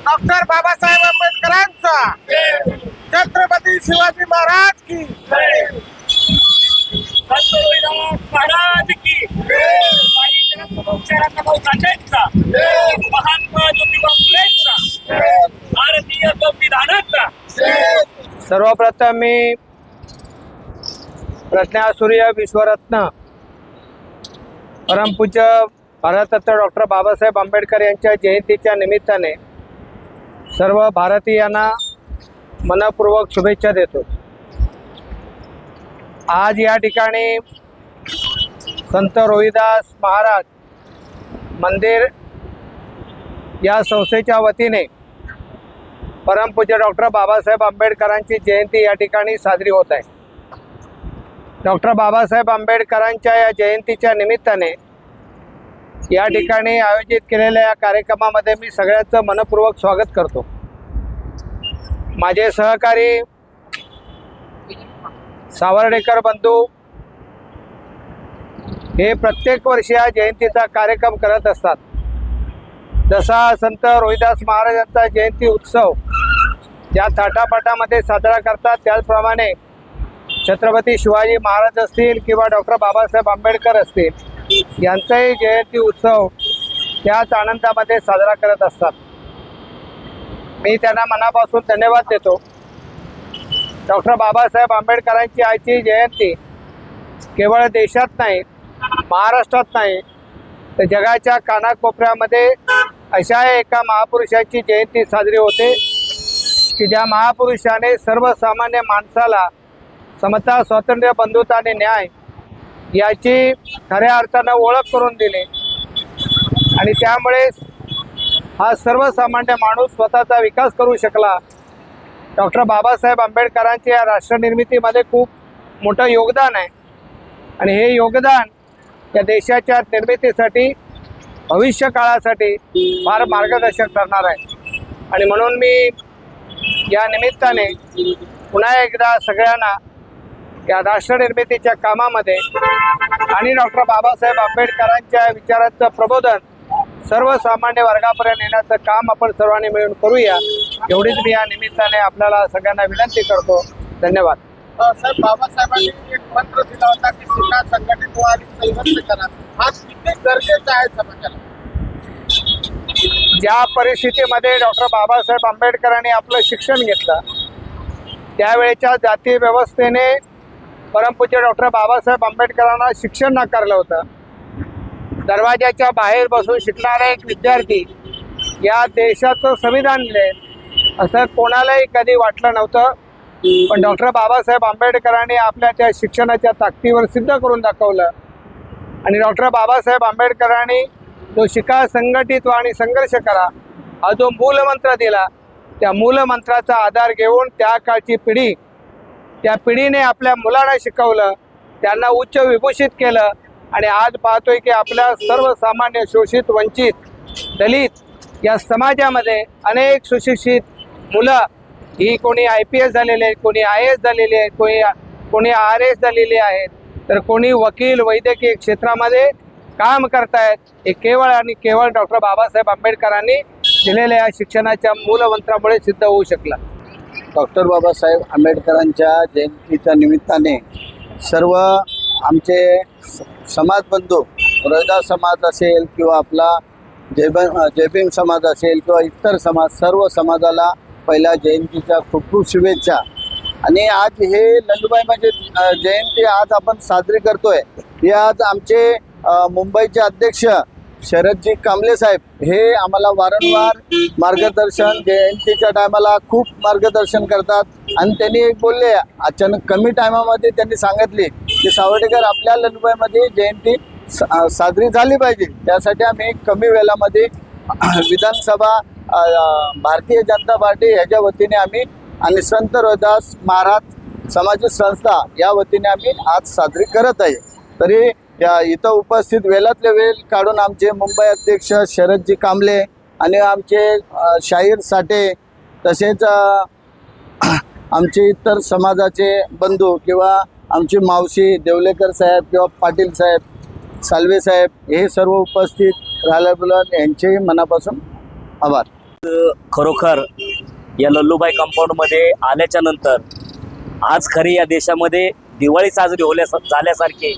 Doctor Babasaheb आंबेडकरांचा छत्रपती शिवाजी महाराज की महाराज की महात्मा ज्योतिबा फुलेंचा भारतीय संविधानाचा सर्वप्रथम मी प्रज्ञासूर्य विश्वरत्न परमपूज्य भारतरत्न डॉक्टर बाबासाहेब आंबेडकर यांच्या जयंतीच्या निमित्ताने सर्व भारतीयांना मनपूर्वक शुभेच्छा देतो। आज या ठिकाणी संत रोहिदास महाराज मंदिर या संस्थेच्या वतीने परमपूज्य डॉक्टर बाबासाहेब आंबेडकरांची जयंती या ठिकाणी साजरी होत आहे। डॉक्टर बाबासाहेब आंबेडकरांच्या या जयंतीच्या निमित्ताने या ठिकाणी आयोजित केलेल्या या कार्यक्रमामध्ये मी सगळ्यांचं मनपूर्वक स्वागत करतो। माझे सहकारी सावर्डेकर बंधू हे प्रत्येक वर्षी या जयंतीचा कार्यक्रम करत असतात। जसा संत रोहिदास महाराजांचा जयंती उत्सव या थाटापाटामध्ये साजरा करतात, त्याचप्रमाणे छत्रपती शिवाजी महाराज असतील किंवा डॉक्टर बाबासाहेब आंबेडकर असतील यांचाही जयंती उत्सव त्याच आनंदामध्ये साजरा करत असतात। मी त्यांना मनापासून धन्यवाद देतो। डॉक्टर बाबासाहेब आंबेडकरांची आजची जयंती केवळ देशात नाही, महाराष्ट्रात नाही, तर जगाच्या कानाकोपऱ्यामध्ये अशा एका महापुरुषाची जयंती साजरी होते की ज्या महापुरुषाने सर्वसामान्य माणसाला समता, स्वातंत्र्य, बंधुता आणि न्याय याची खऱ्या अर्थानं ओळख करून दिली आणि त्यामुळे हा सर्वसामान्य माणूस स्वतःचा विकास करू शकला। डॉक्टर बाबासाहेब आंबेडकरांचे या राष्ट्रनिर्मितीमध्ये खूप मोठं योगदान आहे आणि हे योगदान या देशाच्या निर्मितीसाठी, भविष्य काळासाठी फार मार्गदर्शक ठरणार आहे। आणि म्हणून मी या निमित्ताने पुन्हा एकदा सगळ्यांना या राष्ट्रनिर्मितीच्या कामामध्ये आणि डॉक्टर बाबासाहेब आंबेडकरांच्या विचारांचं प्रबोधन सर्वसामान्य वर्गापर्यंत नेण्याचं काम आपण सर्वांनी मिळून करूया, एवढीच मी या निमित्ताने आपल्याला सगळ्यांना विनंती करतो। धन्यवाद। साहेब, बाबासाहेबांनी एक मंत्र दिला होता की सेना संघटित व्हा आणि संघर्ष करा। आज किती गरजेचं आहे समाजाला? ज्या परिस्थितीमध्ये डॉक्टर बाबासाहेब आंबेडकरांनी आपलं शिक्षण घेतलं त्यावेळेच्या जाती व्यवस्थेने परमपूज्य डॉक्टर बाबासाहेब आंबेडकरांना शिक्षण नाकारलं होतं। दरवाजाच्या बाहेर बसून शिकणारा एक विद्यार्थी या देशाचं संविधान लिहिलं असं कोणालाही कधी वाटलं नव्हतं, पण डॉक्टर बाबासाहेब आंबेडकरांनी आपल्या त्या शिक्षणाच्या ताकदीवर सिद्ध करून दाखवलं। आणि डॉक्टर बाबासाहेब आंबेडकरांनी जो शिका, संघटित व्हा आणि संघर्ष करा हा जो मूलमंत्र दिला, त्या मूलमंत्राचा आधार घेऊन त्या काळची पिढी, त्या पिढीने आपल्या मुलांना शिकवलं, त्यांना उच्च विभूषित केलं आणि आज पाहतोय की आपल्या सर्वसामान्य शोषित, वंचित, दलित या समाजामध्ये अनेक सुशिक्षित मुलं ही कोणी IPS झालेले आहेत, कोणी IAS झालेले आहेत, कोणी RS झालेले आहेत, तर कोणी वकील, वैद्यकीय क्षेत्रामध्ये काम करतायत। हे केवळ आणि केवळ डॉक्टर बाबासाहेब आंबेडकरांनी दिलेल्या या शिक्षणाच्या मूलमंत्रामुळे सिद्ध होऊ शकला। डॉक्टर बाबासाहेब आंबेडकरांच्या जयंतीच्या निमित्ताने सर्व आमचे समाज बंधू, रोहिदास समाज असेल किंवा आपला जयभीम समाज असेल किंवा इतर समाज, सर्व समाजाला पहिल्या जयंतीच्या खूप खूप शुभेच्छा। आणि आज हे नंदुबाई म्हणजे जयंती आज आपण साजरी करतोय, हे आज आमचे मुंबईचे अध्यक्ष शरदजी कांबळे साहेब हे आम्हाला वारंवार मार्गदर्शन, जयंतीच्या टायमाला खूप मार्गदर्शन करतात। आणि त्यांनी एक बोलले, अचानक कमी टायमामध्ये त्यांनी सांगितले की सावर्डेकर आपल्या नंदुबाईमध्ये जयंती साजरी झाली पाहिजे, त्यासाठी आम्ही कमी वेळामध्ये विधानसभा, भारतीय जनता पार्टी ह्याच्या वतीने आम्ही आणि संत रोहिदास महाराज सामाजिक संस्था या वतीने आम्ही आज साजरी करत आहे। तरी या इथं उपस्थित वेळातले वेळ काढून आमचे मुंबई अध्यक्ष शरदजी कांबळे आणि आमचे शाहीर साठे, तसेच आमचे इतर समाजाचे बंधू किंवा आमची मावशी देवलेकर साहेब किंवा पाटील साहेब, सालवे साहेब हे सर्व उपस्थित राहिल्याबद्दल यांचेही मनापासून आभार। खरोखर या लल्लूबाई कंपाऊंडमध्ये आल्याच्या नंतर आज खरी या देशामध्ये दिवाळी साजरी झाल्यासारखी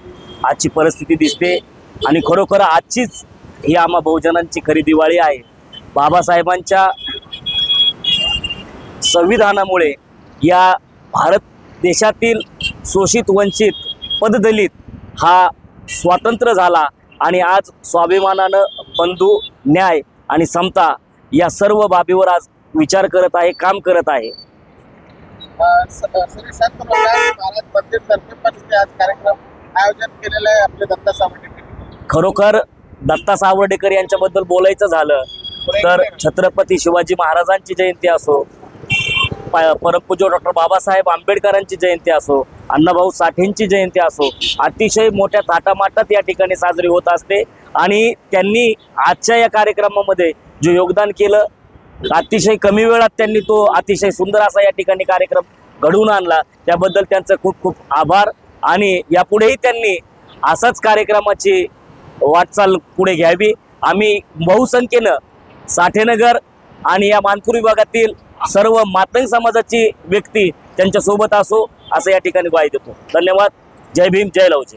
आजची परिस्थिती दिसते आणि खरोखर आजचीच ही आम्हा बहुजनांची खरी दिवाळी आहे. बाबासाहेबांच्या संविधानामुळे या भारत देशातील शोषित वंचित पददलित हा स्वातंत्र्य झाला आणि आज स्वाभिमानानं बंधू न्याय आणि समता या सर्व बाबीवर आज विचार करत आहे, काम करत आहे. श्री संत रविदास महाराज मंदिर तर्फे पण इथे आज कार्यक्रम आयोजन केलेला आहे आपले दत्ता सावंत. खरोखर दत्ता सावर्डेकर यांच्याबद्दल बोलायचं झालं तर छत्रपती शिवाजी महाराजांची जयंती असो, परमपूज्य डॉक्टर बाबासाहेब आंबेडकरांची जयंती असो, अण्णाभाऊ साठेंची जयंती असो, अतिशय मोठ्या थाटामाटात या ठिकाणी साजरी होत असते आणि त्यांनी आजच्या या कार्यक्रमामध्ये जे योगदान केलं, अतिशय कमी वेळात त्यांनी तो अतिशय सुंदर असा या ठिकाणी कार्यक्रम घडवून आणला, त्याबद्दल त्यांचं खूप खूप आभार. आणि यापुढेही त्यांनी असाच कार्यक्रमाची वाटचाल पुढे घ्यावी. आम्ही बहुसंख्येनं साठेनगर आणि या मानपूर विभागातील सर्व मातंग समाजाची व्यक्ती त्यांच्या सोबत असो असं या ठिकाणी ग्वाही देतो. धन्यवाद. जय भीम, जय लवजी.